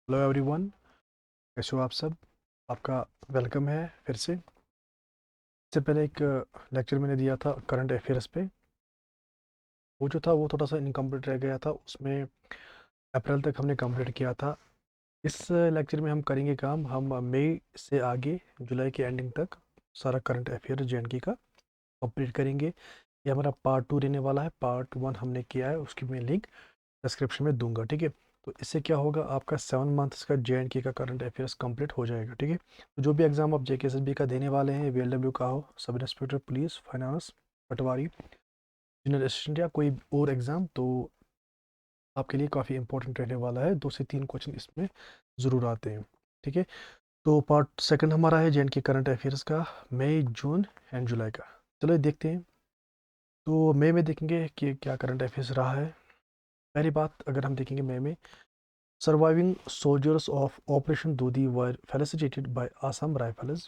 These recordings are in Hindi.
हेलो एवरीवन, कैसे हो आप सब। आपका वेलकम है फिर से। इससे पहले एक लेक्चर मैंने दिया था करंट अफेयर्स पे। वो जो था वो थोड़ा सा इनकम्प्लीट रह गया था, उसमें अप्रैल तक हमने कंप्लीट किया था। इस लेक्चर में हम करेंगे काम, हम मई से आगे जुलाई के एंडिंग तक सारा करंट अफेयर जेएनके का कंप्लीट करेंगे। ये हमारा पार्ट 2 रहने वाला है। पार्ट 1 हमने किया है, उसकी मैं लिंक डिस्क्रिप्शन में दूंगा, ठीक है। तो इससे क्या होगा, आपका 7 मंथ्स का जेएनके का करंट अफेयर्स कंप्लीट हो जाएगा, ठीक है। तो जो भी एग्जाम आप जेकेएसएसबी का देने वाले हैं, वीएलडब्ल्यू का हो, सब इंस्पेक्टर पुलिस, फाइनेंस, पटवारी, जनरल असिस्टेंट या कोई और एग्ज़ाम, तो आपके लिए काफ़ी इंपॉर्टेंट रहने वाला है। 2 से 3 क्वेश्चन इसमें ज़रूर आते हैं, ठीक है। तो पार्ट सेकंड हमारा है जेएनके करंट अफेयर्स का, मई, जून एंड जुलाई का। चलो देखते हैं। तो मई में देखेंगे कि क्या करंट अफेयर्स रहा है। पहली बात अगर हम देखेंगे मई में, surviving soldiers of Operation Dudi were felicitated by Assam Rifles।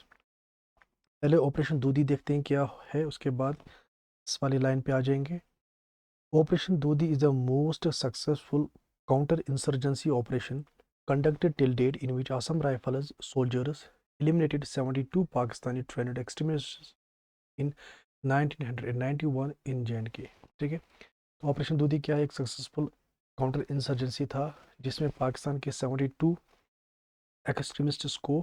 पहले ऑपरेशन दूधी देखते हैं क्या है, उसके बाद इस वाली लाइन पे आ जाएंगे। Operation Dudhi is the most successful counter insurgency operation conducted till date in which Assam Rifles soldiers eliminated 72 Pakistani trained extremists in 1991 in JNK, ठीक है। तो ऑपरेशन दूधी क्या है, एक सक्सेसफुल काउंटर इंसर्जेंसी था जिसमें पाकिस्तान के 72 एक्सट्रीमिस्ट्स को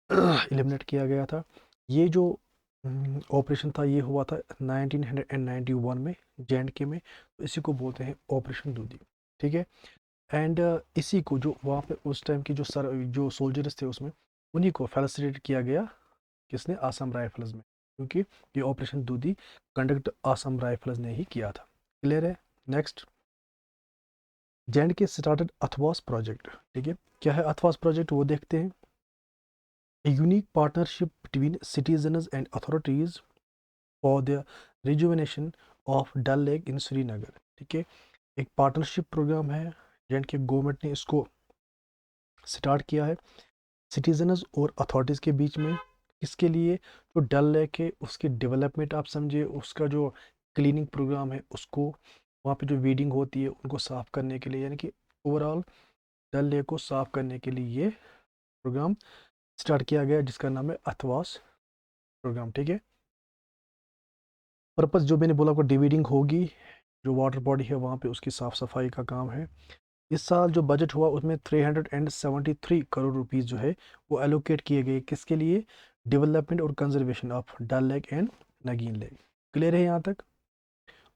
एलिमिनेट किया गया था। ये जो ऑपरेशन था ये हुआ था 1991 में जेएंडके में। तो इसी को बोलते हैं ऑपरेशन दूधी, ठीक है। एंड इसी को जो वहाँ पे उस टाइम की जो सोल्जर्स थे उसमें, उन्हीं को फैसिलिटेट किया गया, किसने, आसाम राइफल्स में, क्योंकि ये ऑपरेशन दूधी कंडक्ट आसाम राइफल्स ने ही किया था। क्लियर है। नेक्स्ट, जेएंडके स्टार्टेड अथवास प्रोजेक्ट, ठीक है। क्या है अथवास प्रोजेक्ट, वो देखते हैं। A unique partnership between citizens and authorities for the rejuvenation of Dal Lake in Srinagar, ठीक है। एक पार्टनरशिप प्रोग्राम है, जेंड के गवर्नमेंट ने इसको स्टार्ट किया है सिटीजन्स और अथॉरिटीज़ के बीच में। इसके लिए जो डल लेक है उसकी डेवलपमेंट आप समझिए, उसका जो क्लीनिंग प्रोग्राम है उसको, वहाँ पे जो वीडिंग होती है उनको साफ़ करने के लिए, यानी कि ओवरऑल डल लेक को साफ़ करने के लिए ये प्रोग्राम स्टार्ट किया गया, जिसका नाम है अथवास प्रोग्राम, ठीक है। पर्पस जो मैंने बोला, आपको डिवीडिंग होगी, जो वाटर बॉडी है वहाँ पे उसकी साफ़ सफाई का काम है। इस साल जो बजट हुआ उसमें 373 करोड़ रुपीस जो है वो एलोकेट किए गए, किसके लिए, डेवलपमेंट और conservation of Dal lake and Nageen lake. Clear है यहाँ तक।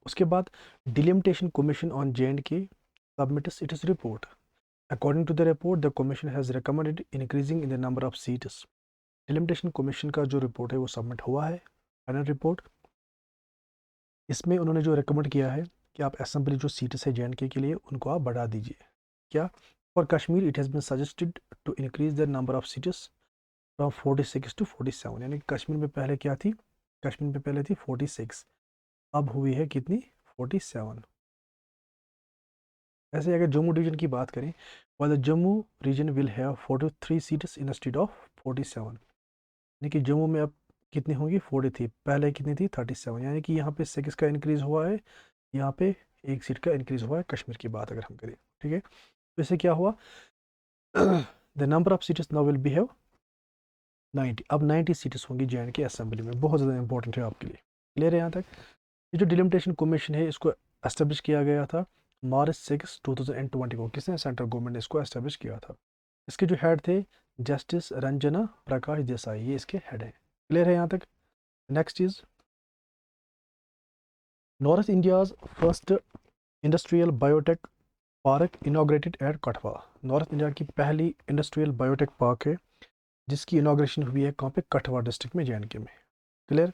उसके बाद delimitation commission on J and K submits its report. According to the report the commission has recommended increasing in the number of seats. Delimitation commission का जो रिपोर्ट है वो सबमिट हुआ है, फाइनल रिपोर्ट। इसमें उन्होंने जो रिकमेंड किया है कि आप असेंबली जो सीट्स है जेएंडके के लिए उनको आप बढ़ा दीजिए। क्या, for Kashmir it has been suggested to increase the number of seats from 46 to 47, यानी कि कश्मीर में पहले क्या थी, कश्मीर में पहले थी 46, अब हुई है कितनी, 47। ऐसे अगर जम्मू डिवीजन की बात करें, the Jammu region will have 43 seats instead of 47, यानी कि जम्मू में अब कितनी होंगी, 43, पहले कितनी थी, 37, यानी कि यहाँ पे 6 का इंक्रीज़ हुआ है, यहाँ पे 1 सीट का इंक्रीज़ हुआ है कश्मीर की बात अगर हम करें, ठीक है। तो इससे क्या हुआ, the number of seats now will be have 90, अब 90 सीट्स होंगी जेएंडके असेंबली में। बहुत ज़्यादा इंपॉर्टेंट है आपके लिए। क्लियर है यहाँ तक। ये जो डिलिमिटेशन कमीशन है इसको एस्टेब्लिश किया गया था मार्च 6 2020 को, किसने, सेंट्रल गवर्नमेंट ने इसको एस्टेब्लिश किया था। इसके जो हेड थे जस्टिस रंजना प्रकाश देसाई, ये इसके हेड है। क्लियर है यहाँ तक। Next is north India's first industrial biotech park inaugurated at Kathua. North India की पहली इंडस्ट्रियल बायोटेक पार्क है जिसकी इनाग्रेशन हुई है कहाँ पे, कठवा डिस्ट्रिक्ट में, जेएंडके में। Clear.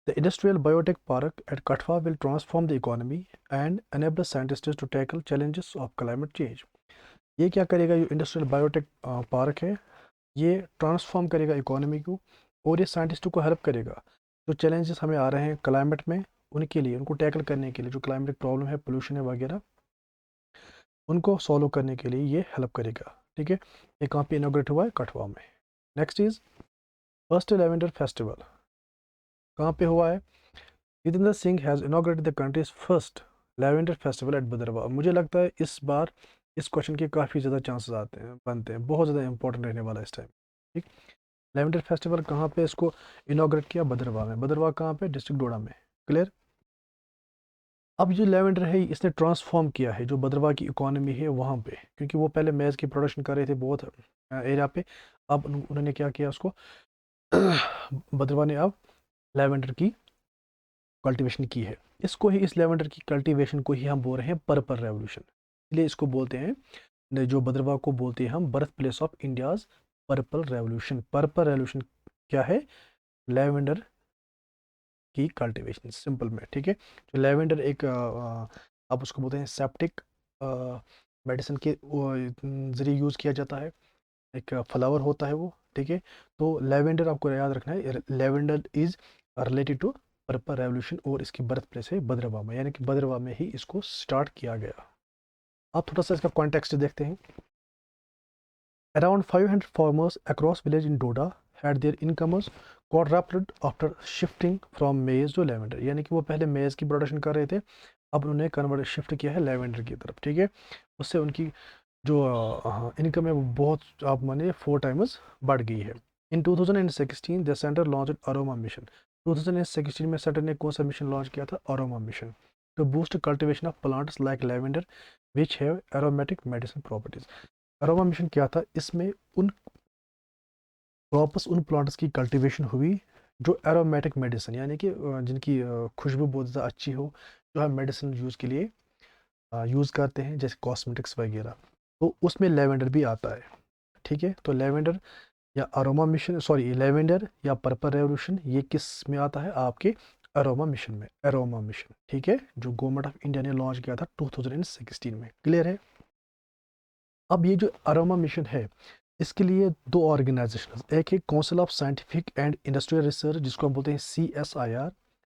The industrial biotech park at Kathua will transform the economy and enable scientists to tackle challenges of climate change. ये क्या करेगा, ये इंडस्ट्रियल बायोटेक पार्क है, ये ट्रांसफॉर्म करेगा इकोनॉमी को और ये साइंटिस्टों को हेल्प करेगा। जो चैलेंजेस हमें आ रहे हैं क्लाइमेट में, उनके लिए, उनको टैकल करने के लिए, जो क्लाइमेट प्रॉब्लम है, पोल्यूशन है वगैरह, उनको सॉल्व करने के लिए ये हेल्प करेगा, ठीक है। ये कहाँ पे इनोग्रेट हुआ है, कठवा में। Next is first lavender festival, कहाँ पे हुआ है, Jitendra Singh has inaugurated the country's first lavender festival at Bhaderwah. मुझे लगता है इस बार इस क्वेश्चन के काफ़ी ज़्यादा चांसेस आते हैं, बनते हैं, बहुत ज़्यादा इंपॉर्टेंट रहने वाला है इस टाइम। ठीक, लेवेंडर फेस्टिवल कहाँ पे इसको इनॉग्रेट किया? भद्रवाह में। भद्रवाह कहाँ पे? डिस्ट्रिक्ट डोडा में। क्लियर। अब जो लेवेंडर है इसने ट्रांसफॉर्म किया है जो भद्रवाह की इकोनॉमी है वहाँ पे, क्योंकि वो पहले मेज़ की प्रोडक्शन कर रहे थे बहुत एरिया पे। अब उन्होंने क्या किया उसको भद्रवाह ने अब लेवेंडर की कल्टीवेशन की है। इसको ही, इस लेवेंडर की कल्टीवेशन को ही हम बोल रहे हैं पर्पल रेवोल्यूशन। इसलिए इसको बोलते हैं, जो भद्रवाह को बोलते हैं हम birth place of India's purple revolution. Purple revolution क्या है? लेवेंडर की कल्टीवेशन, सिंपल में। ठीक है, जो लेवेंडर एक आप उसको बोलते हैं सेप्टिक मेडिसिन के ज़रिए यूज़ किया जाता है। एक फ्लावर होता है वो। ठीक है, तो लेवेंडर आपको याद रखना है, lavender is related to purple revolution और इसकी बर्थ प्लेस है भद्रवाह में, यानी कि भद्रवाह में ही इसको स्टार्ट किया गया। आप थोड़ा सा इसका कॉन्टेक्स्ट देखते हैं। Around 500 farmers across village in Doda had their incomes quadrupled after shifting from maize to lavender। यानी कि वो पहले मेज़ की प्रोडक्शन कर रहे थे, अब उन्होंने कन्वर्ट शिफ्ट किया है लेवेंडर की तरफ। ठीक है, उससे उनकी जो इनकम है वो बहुत, आप मानिए 4 टाइम्स बढ़ गई है। इन 2016 the centre launch aroma mission. 2016 में सेंटर ने कौन सा मिशन लॉन्च किया था? Aroma mission, to boost cultivation of plants like lavender which have aromatic medicine properties. Aroma mission क्या था? इसमें उन क्रॉप्स, उन प्लांट्स की कल्टीवेशन हुई जो एरोमेटिक मेडिसिन, यानी कि जिनकी खुशबू बहुत ज़्यादा अच्छी हो, जो हम मेडिसिन यूज़ के लिए यूज़ करते हैं, जैसे कॉस्मेटिक्स वगैरह, तो उसमें लेवेंडर भी आता है। ठीक है, तो लेवेंडर या अरोमा मिशन, सॉरी, लेवेंडर या पर्पल रेवोल्यूशन ये किस में आता है? आपके अरोमा मिशन में, अरोमा मिशन। ठीक है, जो गवर्नमेंट ऑफ इंडिया ने लॉन्च किया था 2016 में। क्लियर है। अब ये जो अरोमा मिशन है, इसके लिए दो ऑर्गेनाइजेशन, एक है council of scientific and industrial research जिसको हम बोलते हैं CSIR,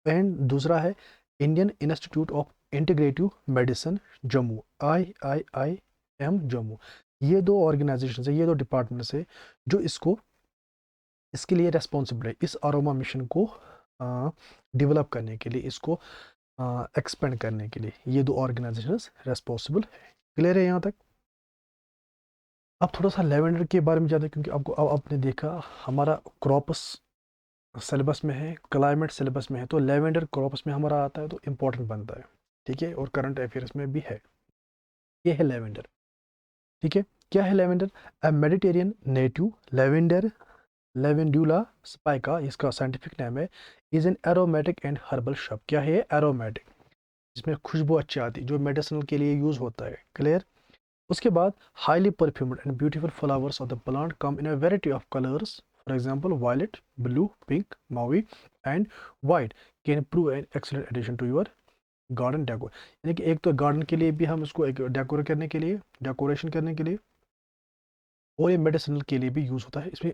एंड दूसरा है Indian institute of integrative medicine Jammu, IIIM Jammu. ये दो ऑर्गेनाइजेशन है, ये दो डिपार्टमेंट्स है जो इसके लिए रेस्पॉन्सिबल है, इस अरोमा मिशन को डेवलप करने के लिए, इसको एक्सपेंड करने के लिए ये दो ऑर्गेनाइजेशन रेस्पॉन्सिबल है। क्लियर है यहाँ तक? अब थोड़ा सा लेवेंडर के बारे में जानते हैं, क्योंकि आपको, अब आपने देखा हमारा क्रॉपस सिलेबस में है, क्लाइमेट सिलेबस में है, तो लेवेंडर क्रॉपस में हमारा आता है तो इम्पोर्टेंट बनता है। ठीक है, और करंट अफेयर्स में भी है। ये है लेवेंडर। ठीक है, क्या है lavender? A mediterranean native lavender, lavandula spica इसका साइंटिफिक नेम है, is an aromatic and herbal shrub. क्या है? एरोमेटिक, जिसमें खुशबू अच्छी आती है, जो मेडिसिनल के लिए यूज़ होता है। क्लियर। उसके बाद highly perfumed and beautiful flowers of the plant come in a variety of colours, for example violet, blue, pink, mauve and white can prove an excellent addition to your garden decor. यानी कि एक तो गार्डन के लिए भी हम इसको एक डेकोर करने के लिए, डेकोरेशन करने के लिए, और ये मेडिसिनल के लिए भी यूज़ होता है। इसमें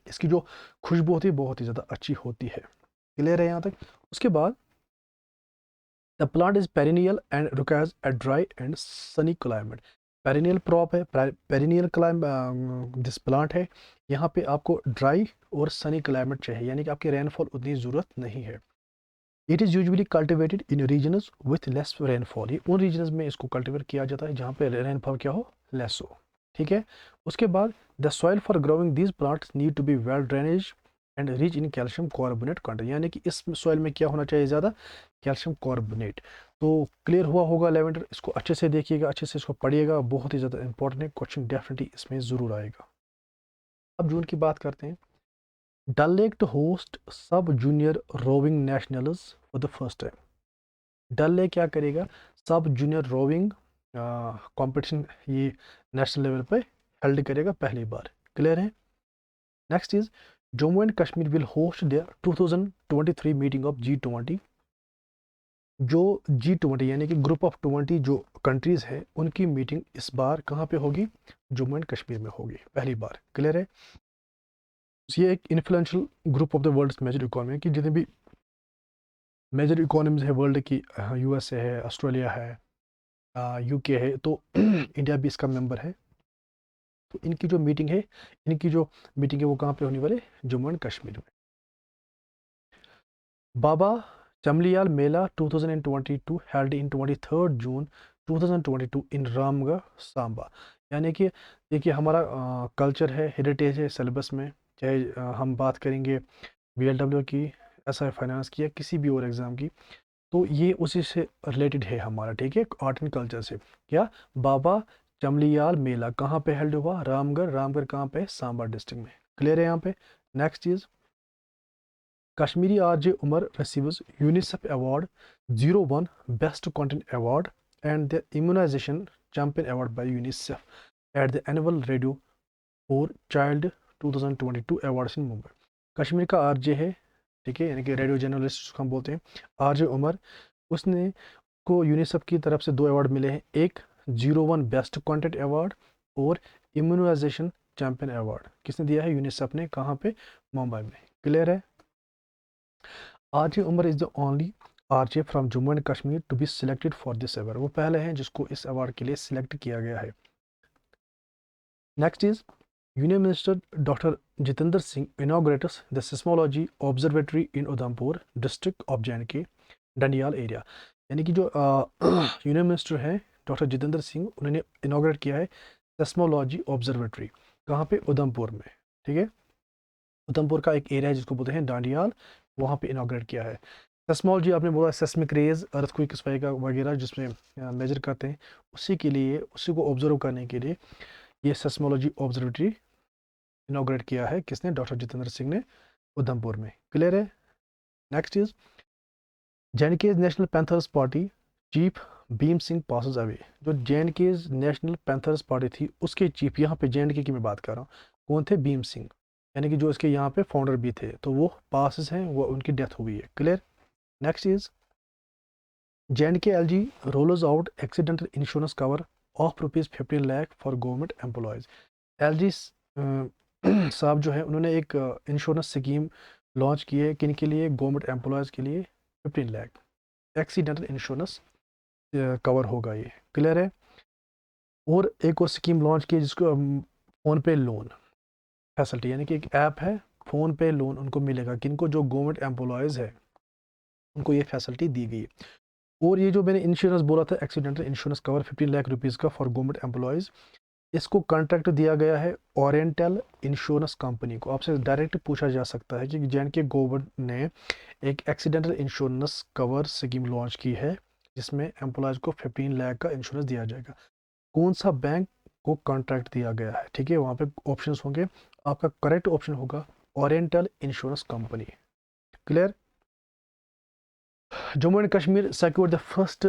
इसकी जो खुशबू होती है बहुत ही ज़्यादा अच्छी होती है। क्लियर है यहाँ तक? उसके बाद the plant is perennial and requires a dry and sunny climate. Perennial crop है, पेरिनियल क्लाइम दिस प्लांट है, यहाँ पे आपको ड्राई और सनी क्लाइमेट चाहिए, यानी कि आपकी रेनफॉल उतनी ज़रूरत नहीं है। It is usually cultivated in regions with less rainfall. ये उन रीजन्स में इसको कल्टिवेट किया जाता है जहाँ पे रेनफॉल क्या हो? लेस हो। ठीक है, उसके बाद the soil for growing these plants need to be well drainage and rich in calcium carbonate content. यानी कि इस सॉइल में क्या होना चाहिए? ज़्यादा कैल्शियम कार्बोनेट। तो क्लियर हुआ होगा लेवेंडर, इसको अच्छे से देखिएगा, अच्छे से इसको पढ़िएगा, बहुत ही ज़्यादा इंपॉर्टेंट है, क्वेश्चन डेफिनेटली इसमें ज़रूर आएगा। अब जून की बात करते हैं। Dal lake to host sub junior rowing nationals for the first time. Dal lake क्या करेगा? सब जूनियर रोविंग कंपटीशन ये नेशनल लेवल पे हेल्ड करेगा पहली बार। क्लियर है। Next is Jammu and Kashmir will host the 2023 meeting of G20। जो G20 यानी कि ग्रुप ऑफ 20 जो कंट्रीज है, उनकी मीटिंग इस बार कहाँ पे होगी? जम्मू एंड कश्मीर में होगी पहली बार। क्लियर है। ये एक influential group of the world major economy की, जितने भी मेजर इकोनॉमीज है वर्ल्ड की, USA है, ऑस्ट्रेलिया है, UK है, तो इंडिया भी इसका मेंबर है। तो इनकी जो मीटिंग है, वो कहाँ पे होने वाले? जम्मू एंड कश्मीर में। बाबा चमलियाल मेला 2022 held in 23rd June 2022 इन रामगढ़ सांबा। यानी कि देखिए हमारा कल्चर है, हेरिटेज है सिलेबस में, चाहे हम बात करेंगे VLW की, SI फाइनेंस की या किसी भी और एग्ज़ाम की, तो ये उसी से रिलेटेड है हमारा, ठीक है, आर्ट एंड कल्चर से। क्या बाबा चमलियाल मेला कहाँ पे हेल्ड हुआ? रामगढ़। रामगढ़ कहाँ पे? सांबा डिस्ट्रिक्ट में। क्लियर है यहाँ पे? नेक्स्ट चीज़, Kashmiri RJ Umar receives UNICEF award 01 best content award and the immunisation champion award by UNICEF at the annual radio for child 2022 awards in Mumbai. Kashmir का आरजे है, ठीक है, यानी कि रेडियो जर्नलिस्ट जिसको हम बोलते हैं, आरजे उमर, उसने को यूनिसेफ की तरफ से 2 अवार्ड मिले हैं, एक 01 बेस्ट कंटेंट अवार्ड और इम्यूनाइजेशन चैंपियन अवार्ड। किसने दिया है? यूनिसेफ ने। कहाँ पे? मुंबई में। क्लियर है? RJ Umar is the only RJ from Jammu and Kashmir to be selected for this award. वो पहले हैं जिसको इस अवार्ड के लिए सिलेक्ट किया गया है। Next is union minister doctor Jitendra Singh inaugurates the seismology observatory in Udhampur district of J&K Dandiyal area. यानी कि जो यूनियन मिनिस्टर हैं डॉक्टर जितेंद्र सिंह, उन्होंने इनॉग्रेट किया है सेस्मोलॉजी ऑब्जर्वेटरी। कहाँ पे? उधमपुर में। ठीक है, उधमपुर का एक एरिया है जिसको बोलते हैं डांडियाल, वहाँ पे इनॉग्रेट किया है। सेस्मोलॉजी आपने बोला, सेस्मिक रेज, अर्थक्वेक वगैरह जिसमें मेजर करते हैं, उसी के लिए, उसी को ऑब्जर्व करने के लिए ये सेस्मोलॉजी ऑब्जर्वेटरी इनॉग्रेट किया है। किसने? डॉक्टर जितेंद्र सिंह ने, उधमपुर में। क्लियर है? Next is J&K national panthers party chief Bhim Singh passes away. जो J&K नेशनल पैंथर्स पार्टी थी उसके चीफ, यहाँ पे J&K की मैं बात कर रहा हूँ, कौन थे? भीम सिंह, यानी कि जो इसके यहाँ पे फाउंडर भी थे, तो वो पासेस हैं, वो उनकी डेथ हुई है। Clear? Next is J&K LG roles out accidental insurance cover of ₹15 lakh for government employees. LG साहब जो है उन्होंने एक इंश्योरेंस स्कीम लॉन्च की है, किन के लिए? गवर्नमेंट एम्प्लॉयज़ के लिए 15 लाख एक्सीडेंटल इंश्योरेंस कवर होगा ये। क्लियर है? और एक और स्कीम लॉन्च की है जिसको फ़ोन पे लोन फैसिलिटी, यानी कि एक ऐप है, फ़ोन पे लोन उनको मिलेगा, किनको? जो गवर्नमेंट एम्प्लॉयज़ है उनको ये फैसिलिटी दी गई है। और ये जो मैंने इंश्योरेंस बोला था, accidental insurance cover 15 lakh rupees का फॉर गवर्नमेंट एम्प्लॉयज़, इसको कॉन्ट्रैक्ट दिया गया है ओरिएंटल इंश्योरेंस कंपनी को। आपसे डायरेक्ट पूछा जा सकता है कि J&K गवर्नमेंट ने एक accidental insurance cover scheme launch की है जिसमें एम्प्लॉयज़ को 15 लाख का इंश्योरेंस दिया जाएगा। कौन सा बैंक को कॉन्ट्रैक्ट दिया गया है? ठीक है, वहाँ पे ऑप्शंस होंगे, आपका करेक्ट ऑप्शन होगा oriental insurance company. Clear? Jammu and Kashmir secured the first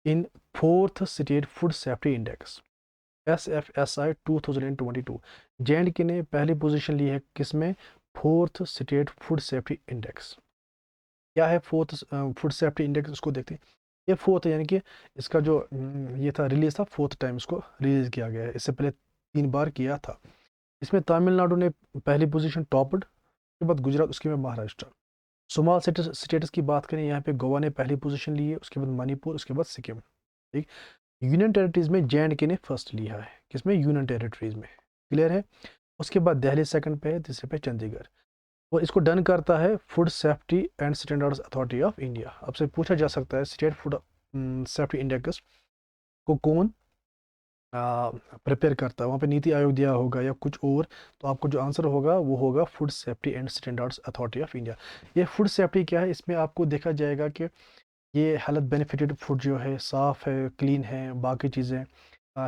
in 4th state food safety index SFSI 2022। J&K ने पहली पोजीशन ली है किसमें? 4th state food safety index. क्या है 4th फूड सेफ्टी इंडेक्स? उसको देखते हैं। ये 4th यानी कि इसका जो ये था रिलीज था, 4th टाइम इसको रिलीज किया गया है, इससे पहले 3 बार किया था। इसमें तमिलनाडु ने पहली पोजीशन टॉपड, उसके बाद गुजरात, उसके बाद महाराष्ट्र। स्मॉल स्टेटस की बात करें, यहाँ पे गोवा ने पहली पोजीशन ली है, उसके बाद मणिपुर, उसके बाद सिक्किम। ठीक, यूनियन टेरिटरीज में J&K ने फर्स्ट लिया है। किसमें? यूनियन टेरिटरीज में। क्लियर है? उसके बाद दिल्ली सेकंड पे है, तीसरे पे चंडीगढ़। और इसको डन करता है food safety and standards authority of India. आपसे पूछा जा सकता है स्टेट फूड सेफ्टी इंडेक्स को कौन प्रिपेयर करता है? वहाँ पे नीति आयोग दिया होगा या कुछ और, तो आपको जो आंसर होगा वो होगा food safety and standards authority of India. ये फूड सेफ्टी क्या है? इसमें आपको देखा जाएगा कि ये हेल्थ बेनिफिटेड फूड जो है, साफ़ है, क्लीन है, बाकी चीज़ें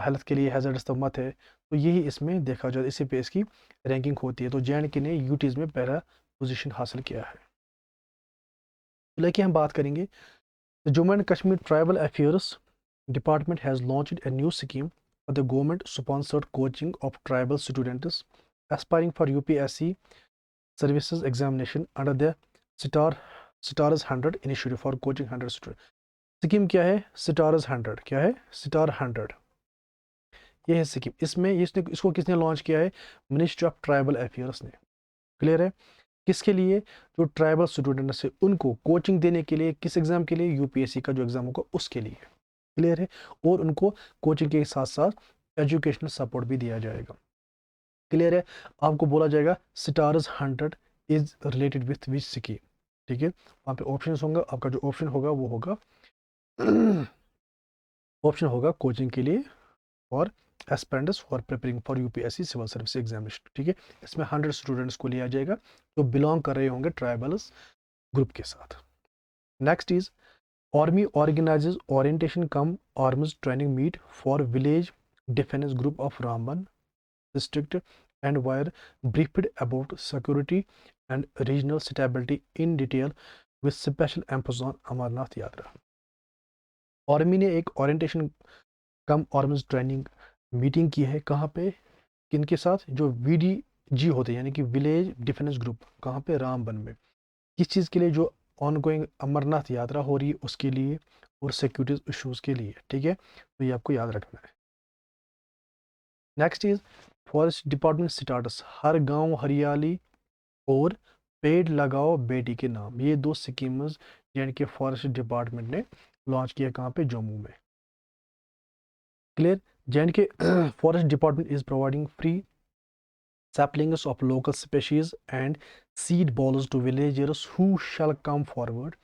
हेल्थ के लिए हैज़र्डस तो मत है, तो यही इसमें देखा जाए, इसी पे इसकी रैंकिंग होती है। तो J&K ने यूटीज़ में पहला पोजीशन हासिल किया है। तो लेकिन हम बात करेंगे, Jammu and Kashmir tribal affairs department has launched a new scheme for the government sponsored coaching of tribal students aspiring for UPSC services examination under the stars 100 initiative for coaching 100 student. Scheme क्या है? स्टार्स 100। क्या है? स्टार 100, ये है स्कीम। इसमें इसको किसने लॉन्च किया है? मिनिस्ट्री ऑफ ट्राइबल अफेयर्स ने। क्लियर है? किसके लिए? जो ट्राइबल स्टूडेंट्स है उनको कोचिंग देने के लिए, किस एग्जाम के लिए? UPSC का जो एग्जाम होगा उसके लिए। क्लियर है? और उनको कोचिंग के साथ साथ एजुकेशनल सपोर्ट भी दिया जाएगा। क्लियर है? आपको बोला जाएगा stars 100 is related with which scheme. ठीक है, वहाँ पे ऑप्शन होंगे, आपका जो ऑप्शन होगा वो होगा ऑप्शन होगा कोचिंग के लिए और aspirants for preparing for UPSC civil service examination. ठीक है, इसमें 100 स्टूडेंट्स को लिया जाएगा जो बिलोंग कर रहे होंगे ट्राइबल्स ग्रुप के साथ। Next is army organises orientation cum arms training meet for village defence group of Ramban district and were briefed about security and regional stability in detail with special emphasis on Amarnath Yatra. Army ने एक orientation cum arms training meeting की है, कहाँ पे, किनके साथ, जो वीडीजी होते हैं यानी कि विलेज डिफेंस ग्रुप, कहाँ पे, रामबन में। किस चीज़ के लिए, जो ऑनगोइंग अमरनाथ यात्रा हो रही है उसके लिए और सिक्योरिटी इश्यूज़ के लिए। ठीक है, तो ये आपको याद रखना है। Next is forest department starts हर गांव हरियाली और पेड़ लगाओ बेटी के नाम। ये दो स्कीम्स यानी कि फॉरेस्ट डिपार्टमेंट ने लॉन्च किया, कहाँ पे, जम्मू में। क्लियर। जैन के forest department is providing free saplings of local species and seed balls to villagers who shall come forward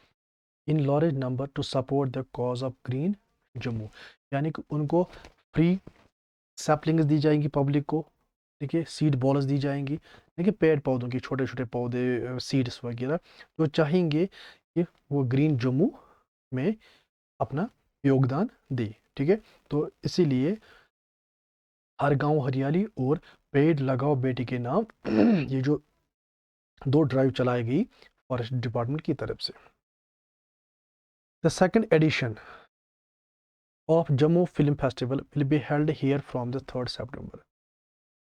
in large number to support the cause of green Jammu। यानी कि उनको फ्री सैपलिंग्स दी जाएंगी पब्लिक को, ठीक है, सीड बॉल्स दी जाएंगी, देखिए पेड़ पौधों की, छोटे छोटे पौधे, सीड्स वगैरह, जो चाहेंगे कि वो ग्रीन जम्मू में अपना योगदान दे। ठीक है, तो इसीलिए हर गांव हरियाली और पेड़ लगाओ बेटी के नाम ये जो दो ड्राइव चलाई गई फॉरेस्ट डिपार्टमेंट की तरफ से। The second edition of Jammu Film Festival will be held here from the 3rd September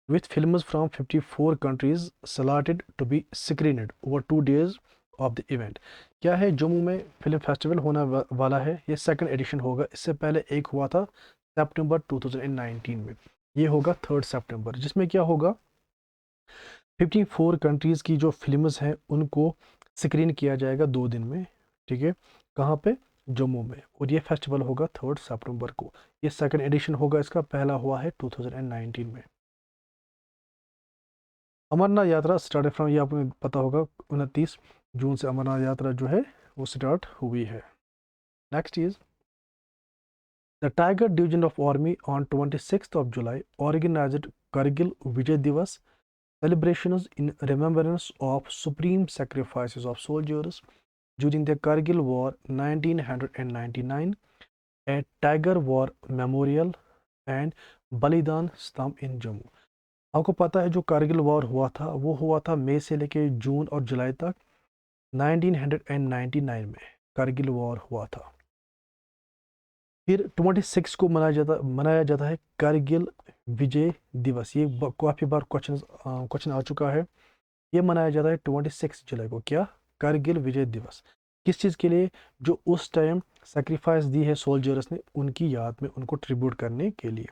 with films from 54 countries slotted to be screened over 2 days of the event। क्या है, जम्मू में फिल्म फेस्टिवल होना वाला है, ये सेकंड एडिशन होगा। इससे पहले एक हुआ था सितंबर 2019 में, ये होगा 3rd सितंबर, जिसमें क्या होगा, 54 कंट्रीज़ की जो फिल्म्स हैं उनको स्क्रीन किया जाएगा 2 दिन में। ठीक है, कहाँ पे, जम्मू में, और ये फेस्टिवल होगा 3rd सितंबर को। ये सेकंड एडिशन होगा, इसका पहला हुआ है 2019 में। अमरनाथ यात्रा स्टार्ट फ्रॉम, ये आपको पता होगा, 29 जून से अमरनाथ यात्रा जो है वो स्टार्ट हुई है। Next is the tiger division of army on 26 of July organised Kargil Vijay Diwas celebrations in remembrance of supreme sacrifices of soldiers during the Kargil War 1999 at Tiger War Memorial and Balidan Stamp in Jammu। आपको पता है जो कारगिल वॉर हुआ था वो हुआ था मई से लेके जून और जुलाई तक, 1999 में कारगिल वॉर हुआ था। फिर 26 को मनाया जाता है कारगिल विजय दिवस। ये काफ़ी बार क्वेश्चन आ चुका है। ये मनाया जाता है 26 जुलाई को, क्या, कारगिल विजय दिवस। किस चीज़ के लिए, जो उस टाइम सेक्रीफाइस दी है सोल्जर्स ने, उनकी याद में, उनको ट्रिब्यूट करने के लिए।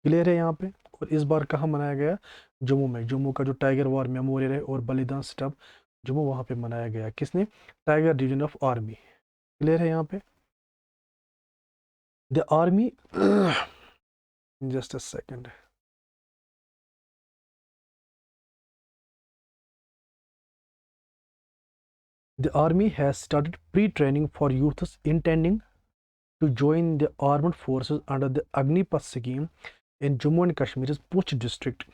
क्लियर है यहाँ पे। और इस बार कहाँ मनाया गया, जम्मू में। जम्मू का जो टाइगर वॉर मेमोरियल है और बलिदान स्टंप जम्मू, वहाँ पे मनाया गया। किसने, tiger division of army. Clear है यहाँ पे। The army just a second. The army has started pre-training for youths intending to join the armed forces under the Agnipath scheme in Jammu and Kashmir's Puंch district।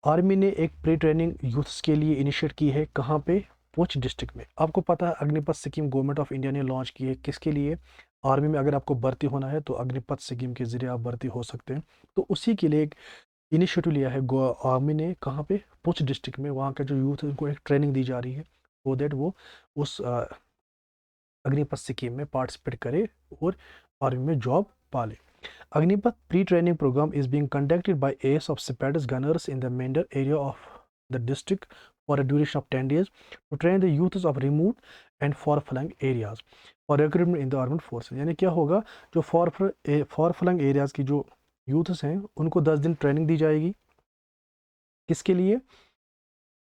Army ने एक प्री ट्रेनिंग यूथ्स के लिए इनिशिएट की है, कहाँ पे, पुंछ डिस्ट्रिक्ट में। आपको पता है Agnipath scheme government of India ने लॉन्च की है, किसके लिए, आर्मी में अगर आपको भर्ती होना है तो अग्निपथ स्कीम के जरिए आप भर्ती हो सकते हैं। तो उसी के लिए एक इनिशिएटिव लिया है आर्मी ने, कहाँ पे, पुंछ डिस्ट्रिक्ट में। वहाँ का जो यूथ है उनको एक ट्रेनिंग दी जा रही है सो दैट वो उस अग्निपथ स्कीम में पार्टिसिपेट करे और आर्मी में जॉब पाले। Agnipath pre-training program is being conducted by AS of Separatist gunners in the Mender area of the district for a duration of 10 days to train the youths of remote and far-flung areas for recruitment in the armed forces। यानी क्या होगा, जो far-flung areas की जो youths हैं उनको 10 दिन ट्रेनिंग दी जाएगी। किसके लिए,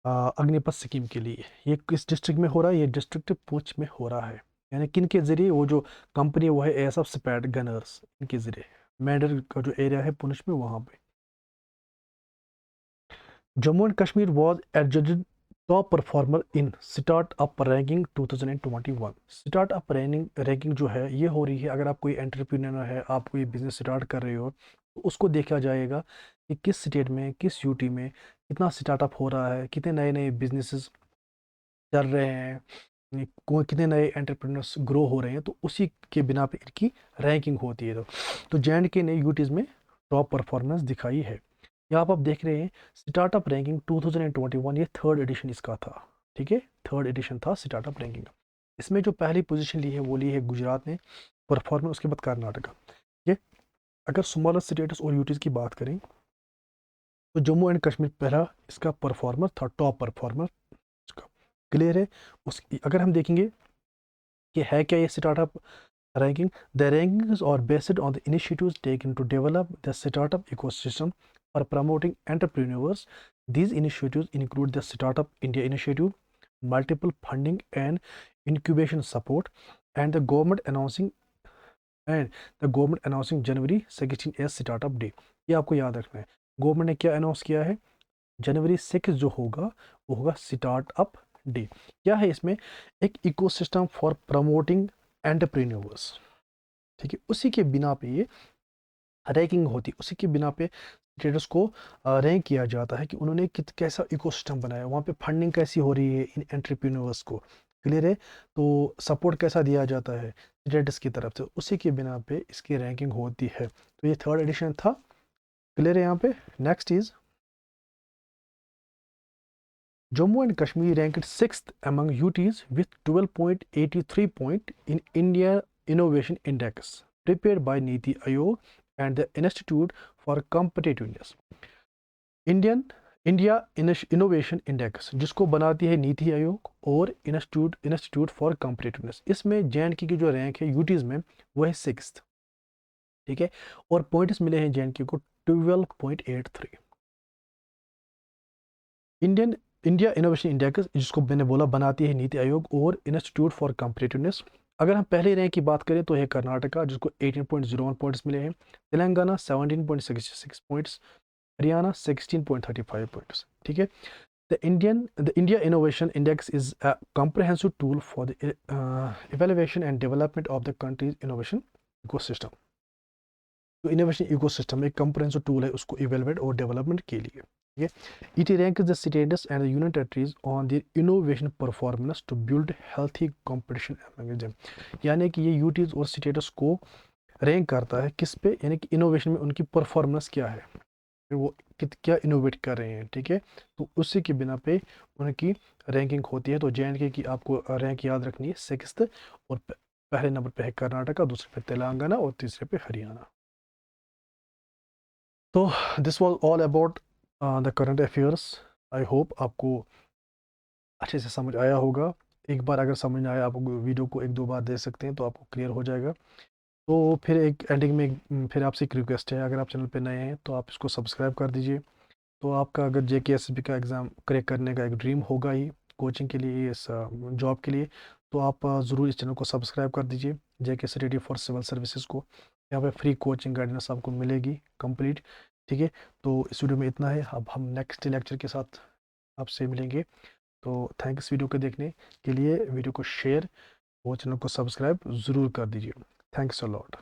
अग्निपथ स्कीम के लिए। ये किस डिस्ट्रिक्ट में हो रहा है, ये डिस्ट्रिक्ट पुंछ में हो रहा है। यानी किन के जरिए, वो जो कंपनी वो है एस ऑफ स्पैट गनर्स, इनके जरिए। मेडर का जो एरिया है पुंछ में, वहाँ पे। Jammu and Kashmir was adjusted top performer in startup ranking 2021। Startup ranking जो है ये हो रही है, अगर आप कोई एंटरप्रेन्योर है, आप कोई बिजनेस स्टार्ट कर रहे हो, तो उसको देखा जाएगा कि किस स्टेट में, किस यूटी में कितना स्टार्टअप हो रहा है, कितने नए नए बिजनेसेस चल रहे हैं, कितने नए एंटरप्रेन्योर्स ग्रो हो रहे हैं, तो उसी के बिना पे इनकी रैंकिंग होती है। तो जे.एंड.के ने यूटीज़ में टॉप परफॉर्मेंस दिखाई है। यहाँ पर आप देख रहे हैं स्टार्टअप रैंकिंग 2021, ये थर्ड एडिशन इसका था। ठीक है, थर्ड एडिशन था स्टार्टअप रैंकिंग का। इसमें जो पहली पोजीशन ली है वो ली है गुजरात ने परफॉर्मेंस, उसके बाद कर्नाटका। ये अगर स्मॉलर स्टेट्स और यूटीज़ की बात करें तो जम्मू एंड कश्मीर पहला इसका परफॉर्मर था, टॉप परफॉर्मर इसका। क्लियर है। उस अगर हम देखेंगे कि है क्या ये startup ranking, the rankings are based on the initiatives taken to develop the startup ecosystem or promoting entrepreneurs. These initiatives include the Startup India Initiative, multiple funding and incubation support, and the government announcing January 16 as Startup Day. ये आपको याद रखना है। गवर्नमेंट ने क्या अनाउंस किया है? जनवरी 6 जो होगा वो होगा स्टार्टअप डे। क्या है इसमें? एक इकोसिस्टम फॉर प्रमोटिंग एंटरप्रेन्योर्स। ठीक है, उसी के बिना पे ये रैंकिंग होती, उसी के बिना पे स्टेटस को रैंक किया जाता है कि उन्होंने कैसा इकोसिस्टम बनाया, वहाँ पे फंडिंग कैसी हो रही है इन एंटरप्रेन्योर्स को। क्लियर है। तो सपोर्ट कैसा दिया जाता है स्टेटस की तरफ से, उसी के बिना पे इसकी रैंकिंग होती है। तो ये थर्ड एडिशन था। क्लियर है। यहाँ पे next is Jammu and Kashmir ranked 6th among UTs with 12.83 point in India Innovation Index prepared by Niti Aayog and the Institute for Competitiveness. India innovation index जिसको बनाती है नीति आयोग और इंस्टीट्यूट फॉर कॉम्पिटिटिवनेस, इसमें जे.एंड.के की जो रैंक है यूटीज़ में वो है 6th। ठीक है, और पॉइंट्स मिले हैं जे.एंड.के को 12.83। इंडिया इनोवेशन इंडेक्स जिसको मैंने बोला बनाती है नीति आयोग और इंस्टीट्यूट फॉर कॉम्पिटिटिवनेस। अगर हम पहले रैंक की बात करें तो है कर्नाटका जिसको 18.01 पॉइंट्स मिले हैं, तेलंगाना 17.66 पॉइंट्स, हरियाणा 16.35 पॉइंट्स। ठीक है। The India innovation index is a comprehensive tool for the evaluation and development of the countries innovation ecosystem. तो इनोवेशन इकोसिस्टम एक कॉम्प्रिहेंसिव टूल है उसको इवेलुएट और डेवलपमेंट के लिए। It ranks the states and the union territories on their innovation performance to build healthy competition among them। यानी कि ये यूटीज और स्टेटस को रैंक करता है किस पे, यानी कि इनोवेशन में उनकी परफॉर्मेंस क्या है, वो क्या इनोवेट कर रहे हैं। ठीक है, तो उसी के बिना पे उनकी रैंकिंग होती है। तो जे.एंड.के की आपको रैंक याद रखनी है 6th, और पहले नंबर पे है कर्नाटका, दूसरे पे तेलंगाना और तीसरे पे हरियाणा। तो this was all about the current affairs. I hope आपको अच्छे से समझ आया होगा। एक बार अगर समझ ना आया, आप वीडियो को एक दो बार देख सकते हैं तो आपको क्लियर हो जाएगा। तो फिर एक एंडिंग में फिर आपसे एक रिक्वेस्ट है, अगर आप चैनल पे नए हैं तो आप इसको सब्सक्राइब कर दीजिए। तो आपका अगर JKSSB का एग्ज़ाम क्रैक करने का एक ड्रीम होगा ही कोचिंग के लिए, इस जॉब के लिए, तो आप ज़रूर इस चैनल को सब्सक्राइब कर दीजिए, JK study for civil services को। यहाँ पे फ्री कोचिंग गाइडेंस आपको मिलेगी कंप्लीट। ठीक है, तो इस वीडियो में इतना है। अब हम नेक्स्ट लेक्चर के साथ आपसे मिलेंगे। तो थैंक्स वीडियो को देखने के लिए। वीडियो को शेयर और चैनल को सब्सक्राइब ज़रूर कर दीजिए। Thanks a lot.